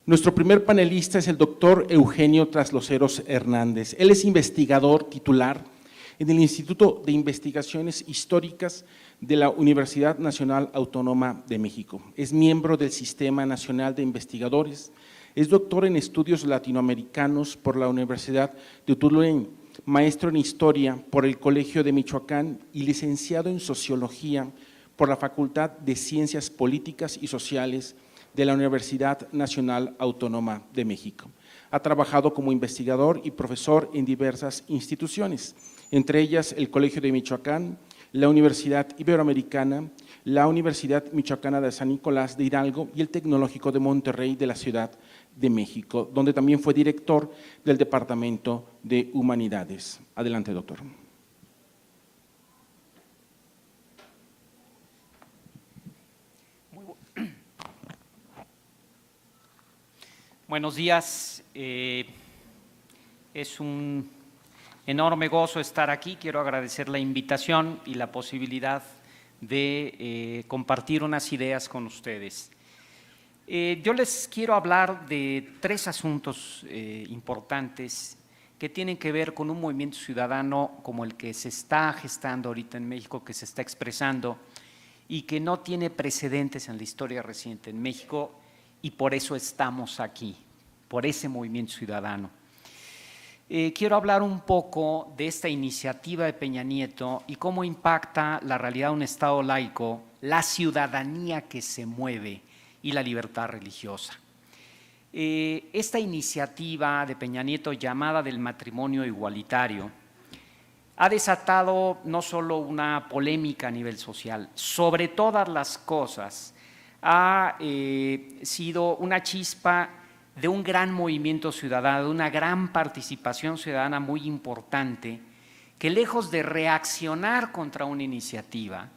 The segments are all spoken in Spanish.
Nuestro primer panelista es el doctor Eugenio Trasloceros Hernández. Él es investigador titular en el Instituto de Investigaciones Históricas de la Universidad Nacional Autónoma de México. Es miembro del Sistema Nacional de Investigadores, es doctor en Estudios Latinoamericanos por la Universidad de Tulane, maestro en Historia por el Colegio de Michoacán y licenciado en Sociología por la Facultad de Ciencias Políticas y Sociales de la Universidad Nacional Autónoma de México. Ha trabajado como investigador y profesor en diversas instituciones, entre ellas el Colegio de Michoacán, la Universidad Iberoamericana, la Universidad Michoacana de San Nicolás de Hidalgo y el Tecnológico de Monterrey de la Ciudad de México, donde también fue director del Departamento de Humanidades. Adelante, doctor. Buenos días, es un enorme gozo estar aquí. Quiero agradecer la invitación y la posibilidad de compartir unas ideas con ustedes. Yo les quiero hablar de tres asuntos importantes que tienen que ver con un movimiento ciudadano como el que se está gestando ahorita en México, que se está expresando y que no tiene precedentes en la historia reciente en México, y por eso estamos aquí, por ese movimiento ciudadano. Quiero hablar un poco de esta iniciativa de Peña Nieto y cómo impacta la realidad de un Estado laico, la ciudadanía que se mueve y la libertad religiosa. Esta iniciativa de Peña Nieto, llamada del matrimonio igualitario, ha desatado no solo una polémica a nivel social, sobre todas las cosas, ha sido una chispa de un gran movimiento ciudadano, de una gran participación ciudadana muy importante, que lejos de reaccionar contra una iniciativa,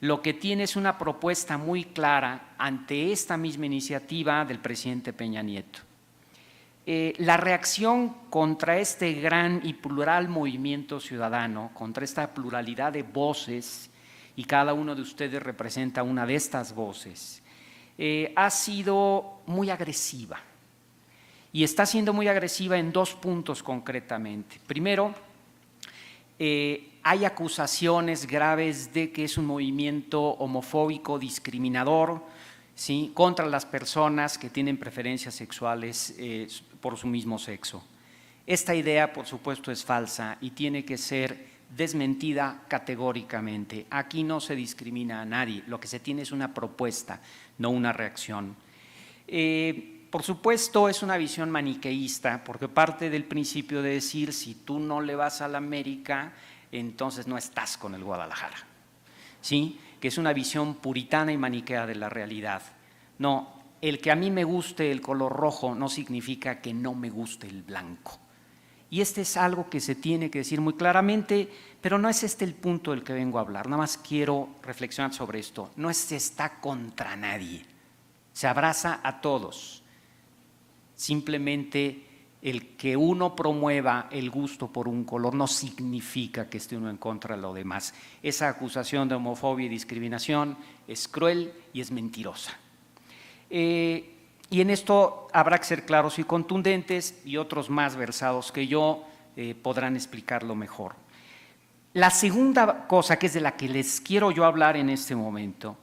lo que tiene es una propuesta muy clara ante esta misma iniciativa del presidente Peña Nieto. La reacción contra este gran y plural movimiento ciudadano, contra esta pluralidad de voces, y cada uno de ustedes representa una de estas voces, ha sido muy agresiva. Y está siendo muy agresiva en dos puntos concretamente. Primero, hay acusaciones graves de que es un movimiento homofóbico, discriminador, ¿sí?, contra las personas que tienen preferencias sexuales por su mismo sexo. Esta idea, por supuesto, es falsa y tiene que ser desmentida categóricamente. Aquí no se discrimina a nadie, lo que se tiene es una propuesta, no una reacción. Por supuesto, es una visión maniqueísta, porque parte del principio de decir, si tú no le vas a la América, entonces no estás con el Guadalajara, ¿sí?, que es una visión puritana y maniquea de la realidad. No, el que a mí me guste el color rojo no significa que no me guste el blanco. Y este es algo que se tiene que decir muy claramente, pero no es este el punto del que vengo a hablar. Nada más quiero reflexionar sobre esto. No se está contra nadie, se abraza a todos. Simplemente el que uno promueva el gusto por un color no significa que esté uno en contra de lo demás. Esa acusación de homofobia y discriminación es cruel y es mentirosa. Y en esto habrá que ser claros y contundentes, y otros más versados que yo podrán explicarlo mejor. La segunda cosa, que es de la que les quiero yo hablar en este momento,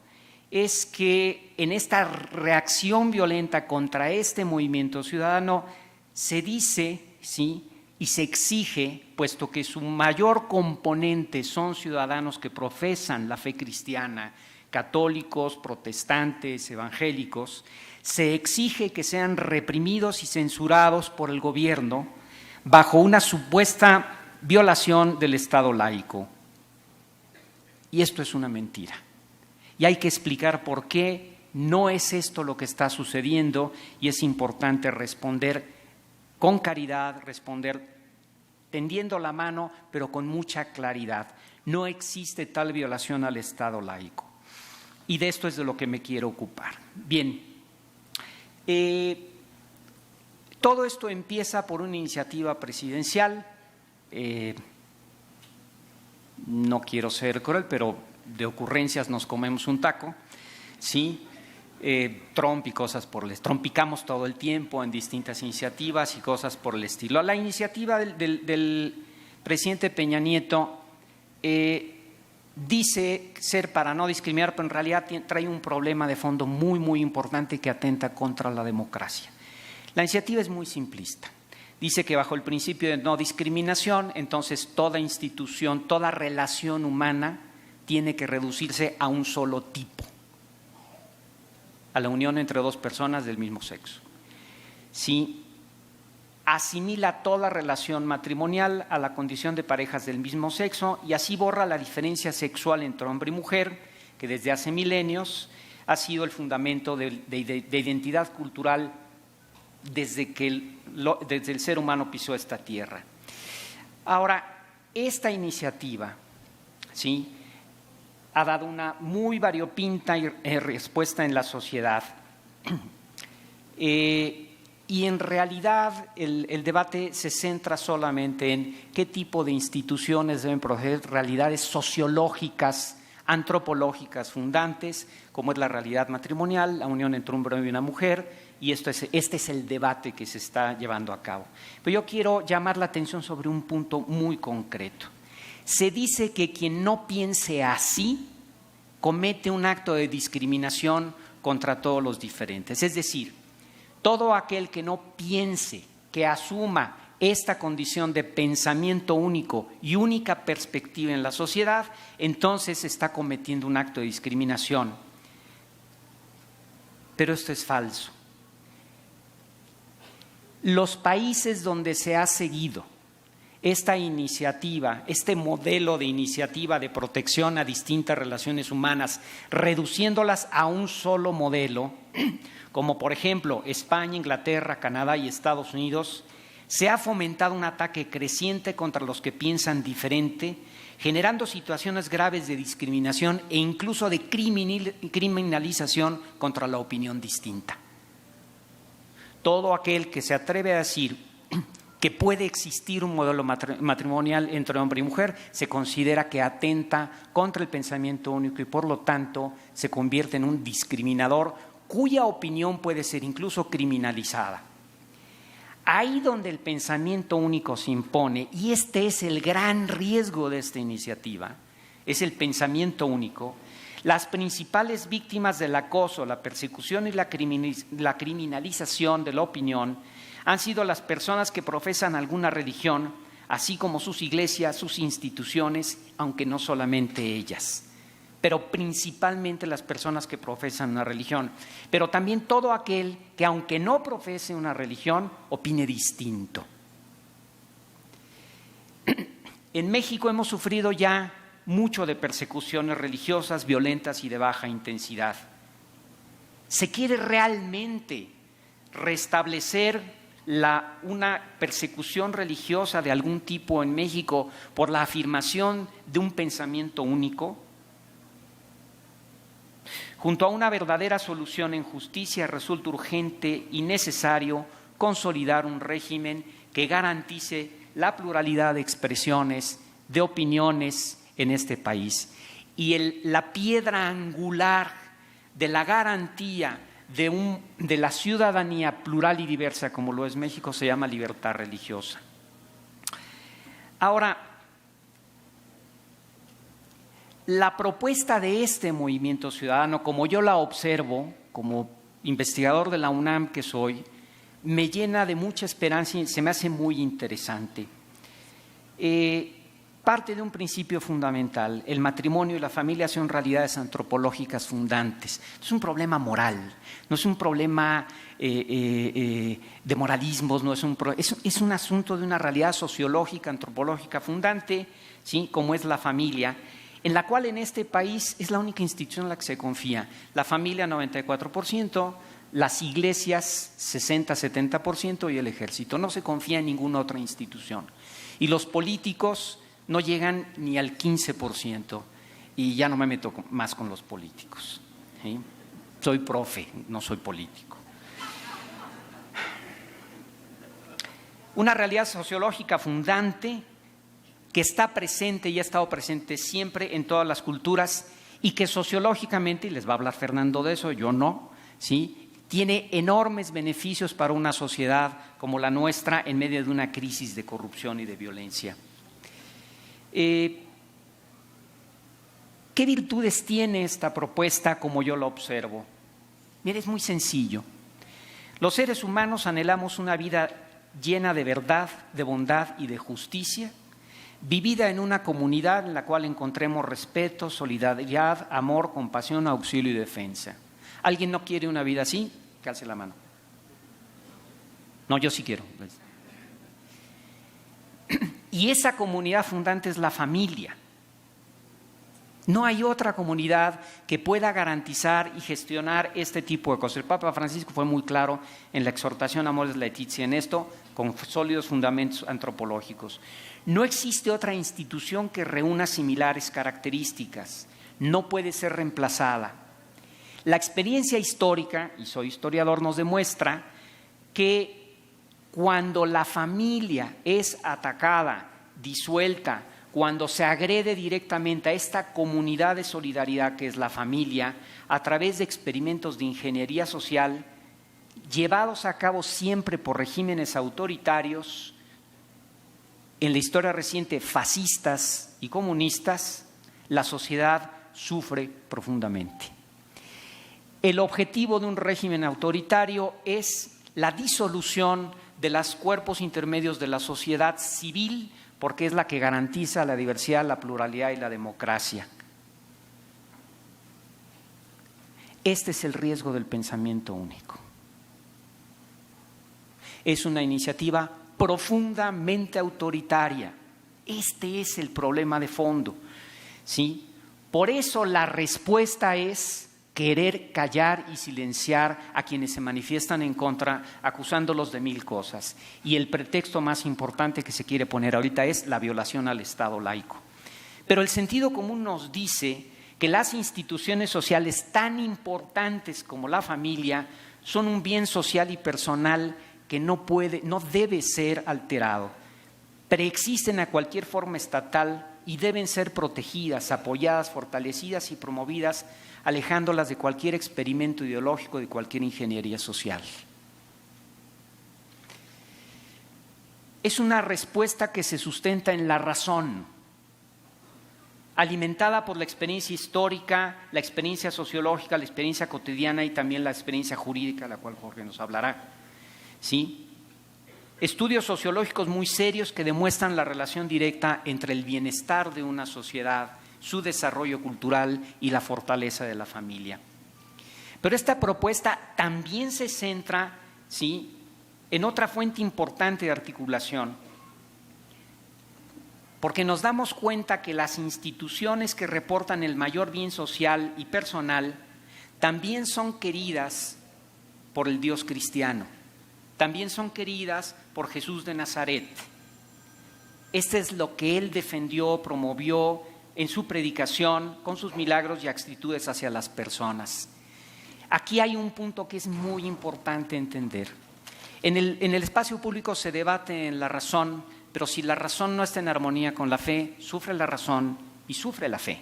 es que en esta reacción violenta contra este movimiento ciudadano se dice, ¿sí?, y se exige, puesto que su mayor componente son ciudadanos que profesan la fe cristiana, católicos, protestantes, evangélicos, se exige que sean reprimidos y censurados por el gobierno bajo una supuesta violación del Estado laico. Y esto es una mentira. Y hay que explicar por qué no es esto lo que está sucediendo, y es importante responder con caridad, responder tendiendo la mano, pero con mucha claridad. No existe tal violación al Estado laico. Y de esto es de lo que me quiero ocupar. Bien, todo esto empieza por una iniciativa presidencial. No quiero ser cruel, pero de ocurrencias nos comemos un taco, ¿sí? Trump y cosas por el estilo. Trompicamos todo el tiempo en distintas iniciativas y cosas por el estilo. La iniciativa del presidente Peña Nieto dice ser para no discriminar, pero en realidad trae un problema de fondo muy, muy importante que atenta contra la democracia. La iniciativa es muy simplista. Dice que bajo el principio de no discriminación, entonces toda institución, toda relación humana tiene que reducirse a un solo tipo, a la unión entre dos personas del mismo sexo. Si asimila toda relación matrimonial a la condición de parejas del mismo sexo y así borra la diferencia sexual entre hombre y mujer, que desde hace milenios ha sido el fundamento de identidad cultural desde el ser humano pisó esta tierra. Ahora, esta iniciativa, ¿sí?, ha dado una muy variopinta respuesta en la sociedad. Y en realidad el debate se centra solamente en qué tipo de instituciones deben proteger realidades sociológicas, antropológicas fundantes, como es la realidad matrimonial, la unión entre un hombre y una mujer, y este es el debate que se está llevando a cabo. Pero yo quiero llamar la atención sobre un punto muy concreto. Se dice que quien no piense así comete un acto de discriminación contra todos los diferentes. Es decir, todo aquel que no piense, que asuma esta condición de pensamiento único y única perspectiva en la sociedad, entonces está cometiendo un acto de discriminación. Pero esto es falso. Los países donde se ha seguido esta iniciativa, este modelo de iniciativa de protección a distintas relaciones humanas, reduciéndolas a un solo modelo, como por ejemplo España, Inglaterra, Canadá y Estados Unidos, se ha fomentado un ataque creciente contra los que piensan diferente, generando situaciones graves de discriminación e incluso de criminalización contra la opinión distinta. Todo aquel que se atreve a decir que puede existir un modelo matrimonial entre hombre y mujer, se considera que atenta contra el pensamiento único y por lo tanto se convierte en un discriminador cuya opinión puede ser incluso criminalizada. Ahí donde el pensamiento único se impone, y este es el gran riesgo de esta iniciativa, es el pensamiento único, las principales víctimas del acoso, la persecución y la criminalización de la opinión han sido las personas que profesan alguna religión, así como sus iglesias, sus instituciones, aunque no solamente ellas, pero principalmente las personas que profesan una religión, pero también todo aquel que, aunque no profese una religión, opine distinto. En México hemos sufrido ya mucho de persecuciones religiosas violentas y de baja intensidad. ¿Se quiere realmente restablecer una persecución religiosa de algún tipo en México por la afirmación de un pensamiento único? Junto a una verdadera solución en justicia, resulta urgente y necesario consolidar un régimen que garantice la pluralidad de expresiones, de opiniones en este país. Y la piedra angular de la garantía de la ciudadanía plural y diversa como lo es México se llama libertad religiosa. Ahora, la propuesta de este movimiento ciudadano, como yo la observo, como investigador de la UNAM que soy, me llena de mucha esperanza y se me hace muy interesante. Parte de un principio fundamental: el matrimonio y la familia son realidades antropológicas fundantes. Es un problema moral, no es un problema de moralismos, no es un asunto de una realidad sociológica, antropológica fundante, ¿sí?, como es la familia, en la cual en este país es la única institución en la que se confía. La familia 94%, las iglesias 60-70% y el ejército. No se confía en ninguna otra institución. Y los políticos no llegan ni al 15%, y ya no me meto más con los políticos, ¿sí? Soy profe, no soy político. Una realidad sociológica fundante que está presente y ha estado presente siempre en todas las culturas y que sociológicamente, y les va a hablar Fernando de eso, yo no, ¿sí? Tiene enormes beneficios para una sociedad como la nuestra en medio de una crisis de corrupción y de violencia. ¿Qué virtudes tiene esta propuesta como yo la observo? Mire, es muy sencillo. Los seres humanos anhelamos una vida llena de verdad, de bondad y de justicia, vivida en una comunidad en la cual encontremos respeto, solidaridad, amor, compasión, auxilio y defensa. ¿Alguien no quiere una vida así? Que alce la mano. No, yo sí quiero. Y esa comunidad fundante es la familia. No hay otra comunidad que pueda garantizar y gestionar este tipo de cosas. El Papa Francisco fue muy claro en la exhortación Amoris Laetitia en esto, con sólidos fundamentos antropológicos. No existe otra institución que reúna similares características. No puede ser reemplazada. La experiencia histórica, y soy historiador, nos demuestra que cuando la familia es atacada, disuelta, cuando se agrede directamente a esta comunidad de solidaridad que es la familia, a través de experimentos de ingeniería social, llevados a cabo siempre por regímenes autoritarios, en la historia reciente fascistas y comunistas, la sociedad sufre profundamente. El objetivo de un régimen autoritario es la disolución de los cuerpos intermedios de la sociedad civil, porque es la que garantiza la diversidad, la pluralidad y la democracia. Este es el riesgo del pensamiento único. Es una iniciativa profundamente autoritaria. Este es el problema de fondo, ¿sí? Por eso la respuesta es querer callar y silenciar a quienes se manifiestan en contra, acusándolos de mil cosas. Y el pretexto más importante que se quiere poner ahorita es la violación al Estado laico. Pero el sentido común nos dice que las instituciones sociales tan importantes como la familia son un bien social y personal que no debe ser alterado. Preexisten a cualquier forma estatal y deben ser protegidas, apoyadas, fortalecidas y promovidas, alejándolas de cualquier experimento ideológico, de cualquier ingeniería social. Es una respuesta que se sustenta en la razón, alimentada por la experiencia histórica, la experiencia sociológica, la experiencia cotidiana y también la experiencia jurídica, de la cual Jorge nos hablará. ¿Sí? Estudios sociológicos muy serios que demuestran la relación directa entre el bienestar de una sociedad, su desarrollo cultural y la fortaleza de la familia. Pero esta propuesta también se centra, ¿sí?, en otra fuente importante de articulación, porque nos damos cuenta que las instituciones que reportan el mayor bien social y personal también son queridas por el Dios cristiano, también son queridas por Jesús de Nazaret. Este es lo que él defendió, promovió en su predicación, con sus milagros y actitudes hacia las personas. Aquí hay un punto que es muy importante entender. En el espacio público se debate en la razón, pero si la razón no está en armonía con la fe, sufre la razón y sufre la fe.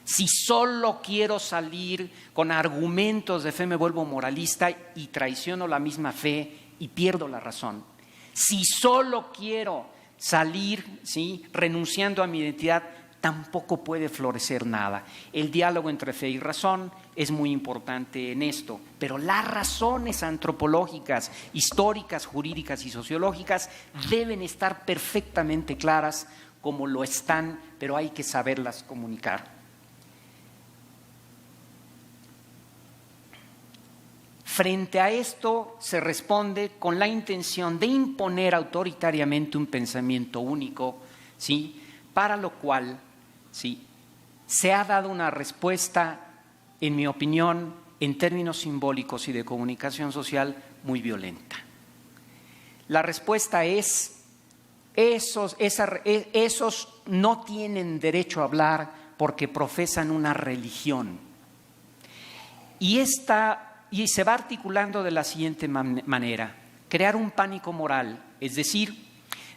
Si solo quiero salir con argumentos de fe, me vuelvo moralista y traiciono la misma fe y pierdo la razón. Si solo quiero salir, ¿sí?, renunciando a mi identidad, tampoco puede florecer nada. El diálogo entre fe y razón es muy importante en esto, pero las razones antropológicas, históricas, jurídicas y sociológicas deben estar perfectamente claras, como lo están, pero hay que saberlas comunicar. Frente a esto se responde con la intención de imponer autoritariamente un pensamiento único, ¿sí?, para lo cual, ¿sí?, se ha dado una respuesta, en mi opinión, en términos simbólicos y de comunicación social, muy violenta. La respuesta es: esos no tienen derecho a hablar porque profesan una religión. Y se va articulando de la siguiente manera: crear un pánico moral, es decir,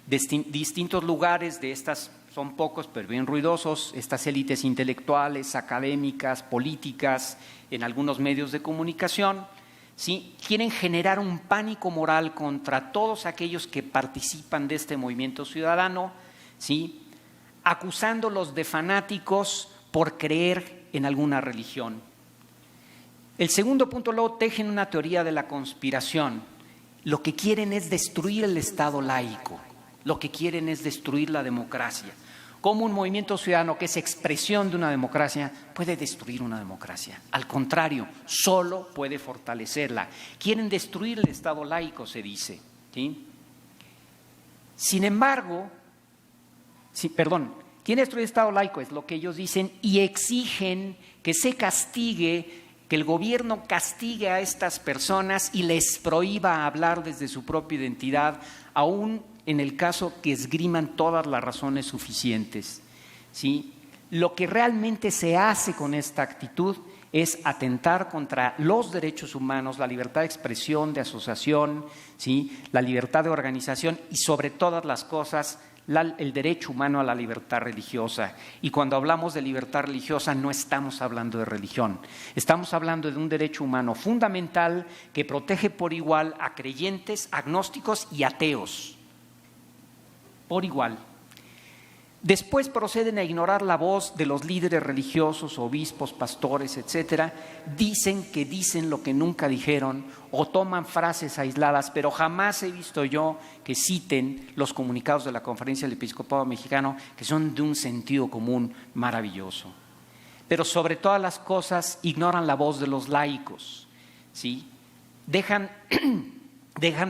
distintos lugares de estas son pocos pero bien ruidosos, estas élites intelectuales, académicas, políticas, en algunos medios de comunicación, ¿sí? Quieren generar un pánico moral contra todos aquellos que participan de este movimiento ciudadano, ¿sí? Acusándolos de fanáticos por creer en alguna religión. El segundo punto, luego tejen una teoría de la conspiración. Lo que quieren es destruir el Estado laico, lo que quieren es destruir la democracia. ¿Cómo un movimiento ciudadano que es expresión de una democracia puede destruir una democracia? Al contrario, solo puede fortalecerla. Quieren destruir el Estado laico, se dice, ¿sí? Sin embargo, quieren destruir el Estado laico, es lo que ellos dicen, y exigen que se castigue, que el gobierno castigue a estas personas y les prohíba hablar desde su propia identidad, aún en el caso que esgriman todas las razones suficientes, ¿sí? Lo que realmente se hace con esta actitud es atentar contra los derechos humanos, la libertad de expresión, de asociación, ¿sí? La libertad de organización y sobre todas las cosas el derecho humano a la libertad religiosa. Y cuando hablamos de libertad religiosa no estamos hablando de religión, estamos hablando de un derecho humano fundamental que protege por igual a creyentes, agnósticos y ateos, por igual. Después proceden a ignorar la voz de los líderes religiosos, obispos, pastores, etcétera. Dicen que dicen lo que nunca dijeron o toman frases aisladas, pero jamás he visto yo que citen los comunicados de la Conferencia del Episcopado Mexicano, que son de un sentido común maravilloso. Pero sobre todas las cosas ignoran la voz de los laicos, ¿sí? Dejan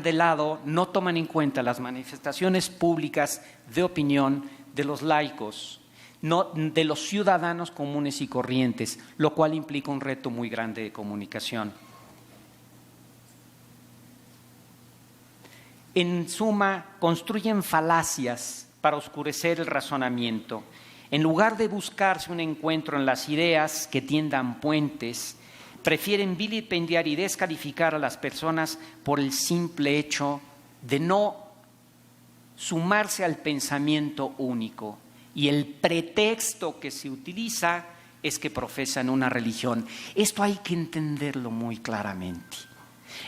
de lado, no toman en cuenta las manifestaciones públicas de opinión de los laicos, no de los ciudadanos comunes y corrientes, lo cual implica un reto muy grande de comunicación. En suma, construyen falacias para oscurecer el razonamiento. En lugar de buscarse un encuentro en las ideas que tiendan puentes, prefieren vilipendiar y descalificar a las personas por el simple hecho de no sumarse al pensamiento único, y el pretexto que se utiliza es que profesan una religión. Esto hay que entenderlo muy claramente.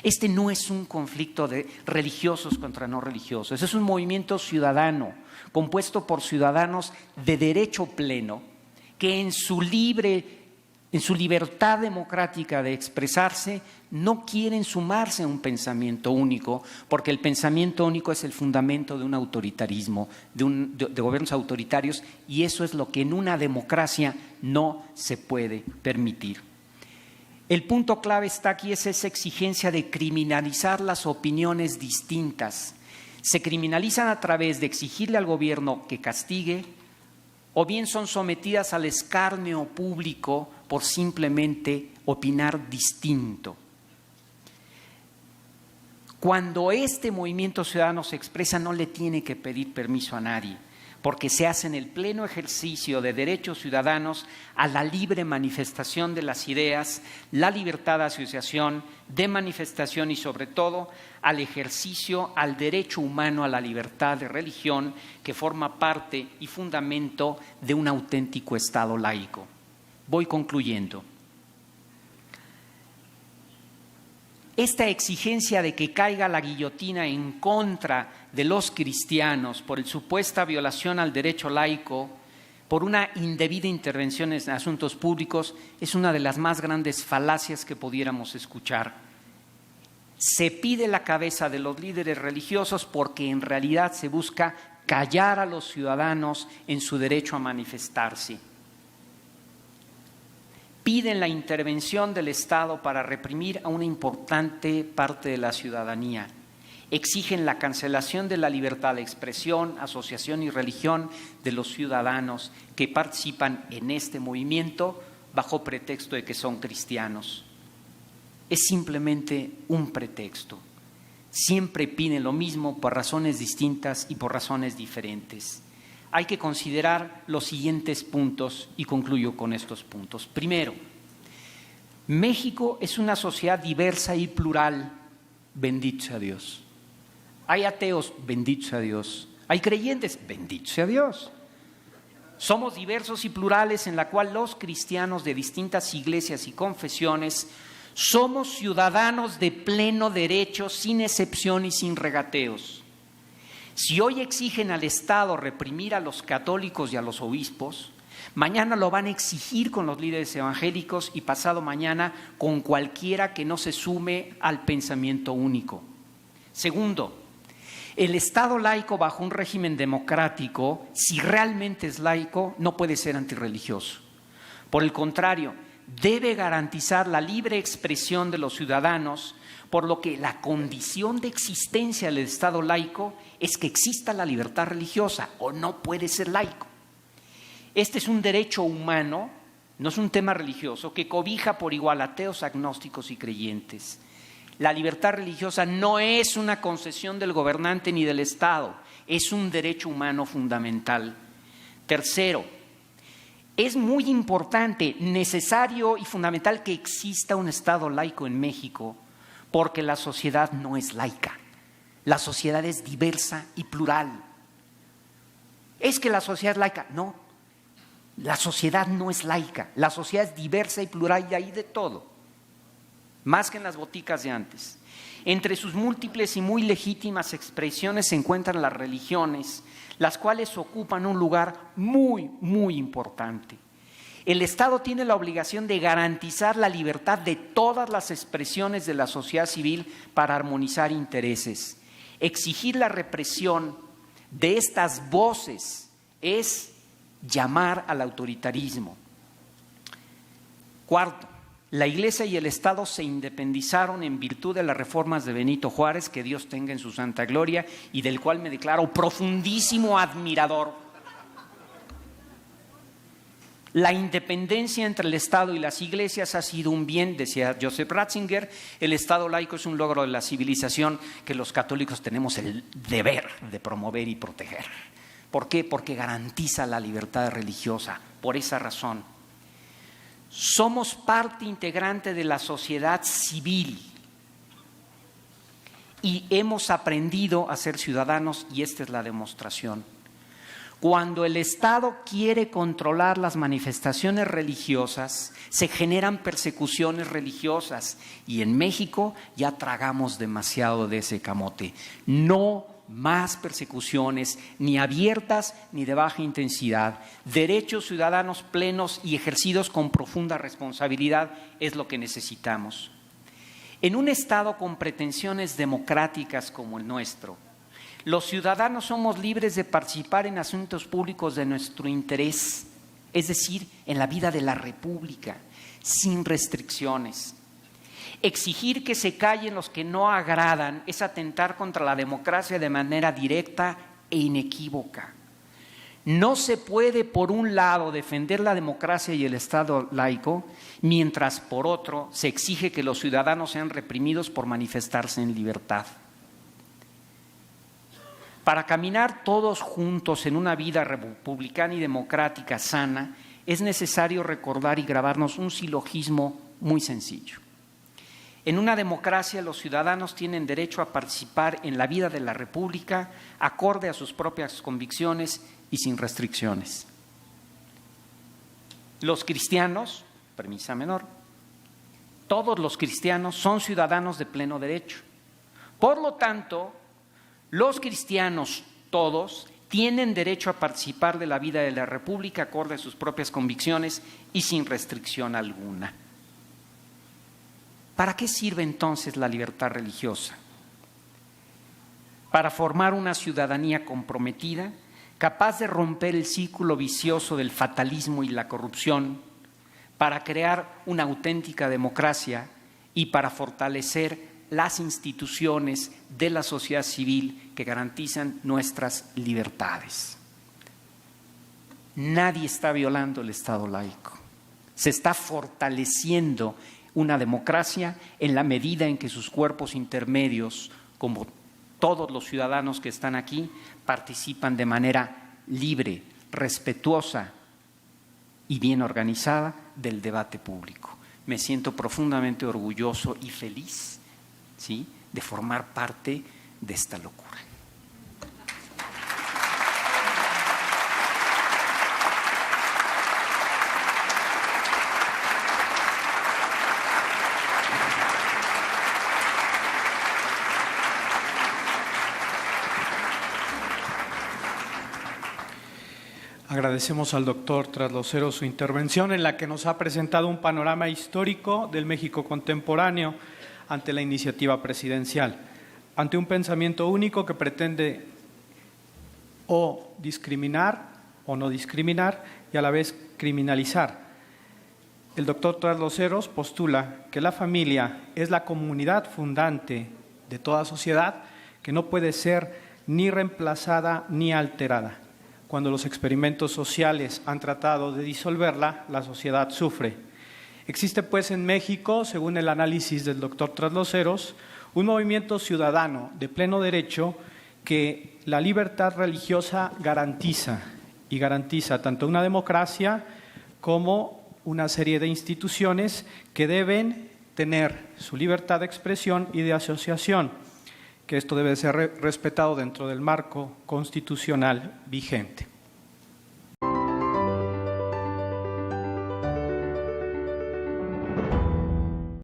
Este no es un conflicto de religiosos contra no religiosos, es un movimiento ciudadano compuesto por ciudadanos de derecho pleno que en su libertad democrática de expresarse no quieren sumarse a un pensamiento único, porque el pensamiento único es el fundamento de un autoritarismo, de gobiernos autoritarios, y eso es lo que en una democracia no se puede permitir. El punto clave está aquí, es esa exigencia de criminalizar las opiniones distintas. Se criminalizan a través de exigirle al gobierno que castigue, o bien son sometidas al escarnio público por simplemente opinar distinto. Cuando este movimiento ciudadano se expresa, no le tiene que pedir permiso a nadie, porque se hace en el pleno ejercicio de derechos ciudadanos a la libre manifestación de las ideas, la libertad de asociación, de manifestación y sobre todo al ejercicio, al derecho humano a la libertad de religión, que forma parte y fundamento de un auténtico Estado laico. Voy concluyendo. Esta exigencia de que caiga la guillotina en contra de los cristianos por la supuesta violación al derecho laico, por una indebida intervención en asuntos públicos, es una de las más grandes falacias que pudiéramos escuchar. Se pide la cabeza de los líderes religiosos porque en realidad se busca callar a los ciudadanos en su derecho a manifestarse. Piden la intervención del Estado para reprimir a una importante parte de la ciudadanía. Exigen la cancelación de la libertad de expresión, asociación y religión de los ciudadanos que participan en este movimiento bajo pretexto de que son cristianos. Es simplemente un pretexto. Siempre piden lo mismo por razones distintas y por razones diferentes. Hay que considerar los siguientes puntos y concluyo con estos puntos. Primero, México es una sociedad diversa y plural, bendito sea Dios. Hay ateos, bendito sea Dios. Hay creyentes, bendito sea Dios. Somos diversos y plurales, en la cual los cristianos de distintas iglesias y confesiones somos ciudadanos de pleno derecho, sin excepción y sin regateos. Si hoy exigen al Estado reprimir a los católicos y a los obispos, mañana lo van a exigir con los líderes evangélicos y pasado mañana con cualquiera que no se sume al pensamiento único. Segundo, el Estado laico bajo un régimen democrático, si realmente es laico, no puede ser antirreligioso. Por el contrario, debe garantizar la libre expresión de los ciudadanos, por lo que la condición de existencia del Estado laico es que exista la libertad religiosa, o no puede ser laico. Este es un derecho humano, no es un tema religioso, que cobija por igual ateos, agnósticos y creyentes. La libertad religiosa no es una concesión del gobernante ni del Estado, es un derecho humano fundamental. Tercero, es muy importante, necesario y fundamental que exista un Estado laico en México, porque la sociedad no es laica. La sociedad es diversa y plural. ¿Es que la sociedad es laica? No, la sociedad no es laica. La sociedad es diversa y plural y hay de todo, más que en las boticas de antes. Entre sus múltiples y muy legítimas expresiones se encuentran las religiones, las cuales ocupan un lugar muy, muy importante. El Estado tiene la obligación de garantizar la libertad de todas las expresiones de la sociedad civil para armonizar intereses. Exigir la represión de estas voces es llamar al autoritarismo. Cuarto, la Iglesia y el Estado se independizaron en virtud de las reformas de Benito Juárez, que Dios tenga en su santa gloria, y del cual me declaro profundísimo admirador. La independencia entre el Estado y las iglesias ha sido un bien, decía Joseph Ratzinger. El Estado laico es un logro de la civilización que los católicos tenemos el deber de promover y proteger. ¿Por qué? Porque garantiza la libertad religiosa. Por esa razón, somos parte integrante de la sociedad civil y hemos aprendido a ser ciudadanos, y esta es la demostración. Cuando el Estado quiere controlar las manifestaciones religiosas, se generan persecuciones religiosas, y en México ya tragamos demasiado de ese camote. No más persecuciones, ni abiertas ni de baja intensidad. Derechos ciudadanos plenos y ejercidos con profunda responsabilidad es lo que necesitamos. En un Estado con pretensiones democráticas como el nuestro, los ciudadanos somos libres de participar en asuntos públicos de nuestro interés, es decir, en la vida de la República, sin restricciones. Exigir que se callen los que no agradan es atentar contra la democracia de manera directa e inequívoca. No se puede, por un lado, defender la democracia y el Estado laico, mientras, por otro, se exige que los ciudadanos sean reprimidos por manifestarse en libertad. Para caminar todos juntos en una vida republicana y democrática sana, es necesario recordar y grabarnos un silogismo muy sencillo. En una democracia, los ciudadanos tienen derecho a participar en la vida de la República acorde a sus propias convicciones y sin restricciones. Los cristianos, premisa menor, todos los cristianos son ciudadanos de pleno derecho. Por lo tanto, los cristianos todos tienen derecho a participar de la vida de la República acorde a sus propias convicciones y sin restricción alguna. ¿Para qué sirve entonces la libertad religiosa? Para formar una ciudadanía comprometida, capaz de romper el círculo vicioso del fatalismo y la corrupción, para crear una auténtica democracia y para fortalecer las instituciones de la sociedad civil que garantizan nuestras libertades. Nadie está violando el Estado laico. Se está fortaleciendo una democracia en la medida en que sus cuerpos intermedios, como todos los ciudadanos que están aquí, participan de manera libre, respetuosa y bien organizada del debate público. Me siento profundamente orgulloso y feliz, ¿sí?, de formar parte de esta locura. Agradecemos al doctor Trasloceros su intervención en la que nos ha presentado un panorama histórico del México contemporáneo ante la iniciativa presidencial, ante un pensamiento único que pretende o discriminar o no discriminar y a la vez criminalizar. El doctor Trasloceros postula que la familia es la comunidad fundante de toda sociedad que no puede ser ni reemplazada ni alterada. Cuando los experimentos sociales han tratado de disolverla, la sociedad sufre. Existe pues en México, según el análisis del doctor Trasloceros, un movimiento ciudadano de pleno derecho que la libertad religiosa garantiza, y garantiza tanto una democracia como una serie de instituciones que deben tener su libertad de expresión y de asociación, que esto debe ser respetado dentro del marco constitucional vigente.